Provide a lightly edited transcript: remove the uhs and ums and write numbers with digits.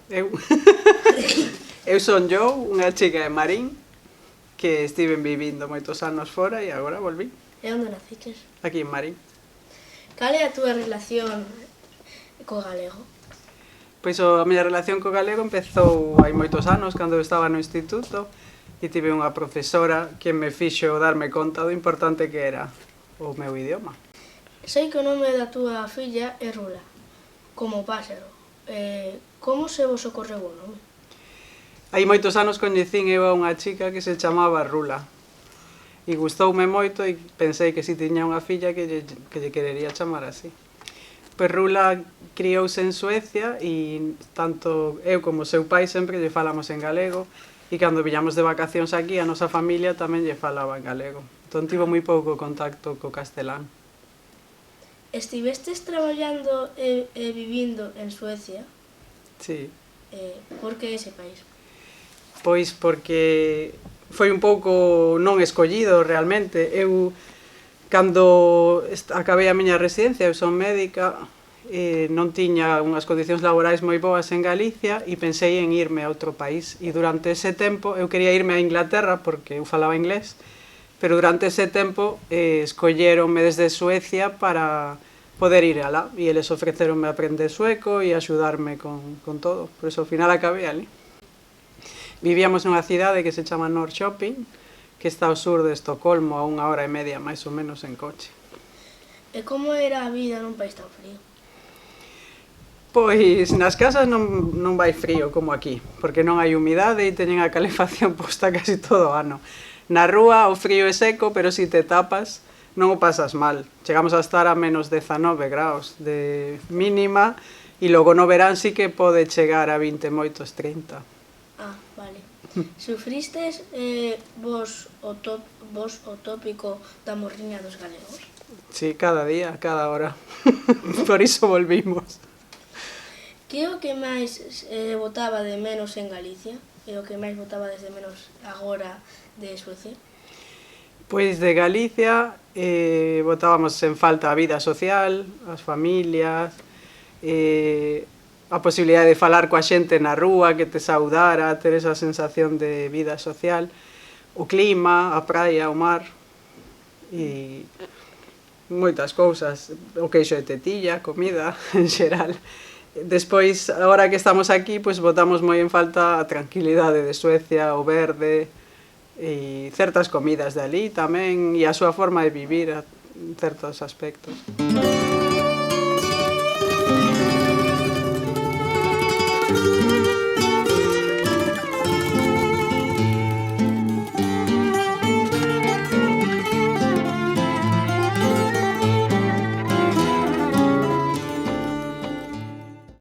Eu, eu son unha chica de Marín, que estiven vivindo moitos anos fora e agora volví, E onde naciches? aquí en Marín. Cal é a túa relación co galego? Pois a miña relación co galego empezou hai moitos anos, cando eu estaba no instituto, e tive unha profesora que me fixo darme conta do importante que era o meu idioma. Sei que o nome da túa filla é Rula, como o páxaro. Como se vos ocorreu o nome? Hai moitos anos coñecín eu a unha chica que se chamaba Rula. E gustoume moito e pensei que si tiña unha filla que lle querería chamar así. Pois Rula criouse en Suecia e tanto eu como o seu pai sempre lle falamos en galego e cando viñamos de vacacións aquí a nosa familia tamén lle falaba en galego. Entón tivo moi pouco contacto co castelán. Estivestes traballando e vivindo en Suecia? Sí. Por que ese país? Pois porque foi un pouco non escollido realmente. Eu, cando acabei a miña residencia, eu son médica, non tiña unhas condicións laborais moi boas en Galicia e pensei en irme a outro país. E durante ese tempo, eu quería irme a Inglaterra porque eu falaba inglés, pero durante ese tempo escolleronme desde Suecia para poder ir alá. E eles ofreceronme aprender sueco e axudarme con todo. Por eso, ao final, acabei ali. Vivíamos nunha cidade que se chama Norrköping, que está ao sur de Estocolmo, a 1 hora e media, máis ou menos, en coche. E como era a vida nun país tan frío? Pois nas casas non vai frío como aquí, porque non hai humidade e teñen a calefacción posta casi todo o ano. Na rúa o frío é seco, pero se te tapas non o pasas mal. Chegamos a estar a menos 19 graus de mínima e logo no verán sí que pode chegar a 20 moitos 30. Ah, vale. Sufristes vos o tópico da morriña dos galegos? Sí, cada día, cada hora. Por iso volvimos. Que é o que máis botaba de menos en Galicia? E o que máis botaba desde menos agora de Suecia? Pois de Galicia botábamos en falta a vida social, as familias, a posibilidade de falar coa xente na rúa, que te saudara, ter esa sensación de vida social, o clima, a praia, o mar e moitas cousas, o queixo de tetilla, comida en xeral. Despois, agora que estamos aquí, pois botamos moi en falta a tranquilidade de Suecia, o verde e certas comidas de alí tamén e a súa forma de vivir en certos aspectos.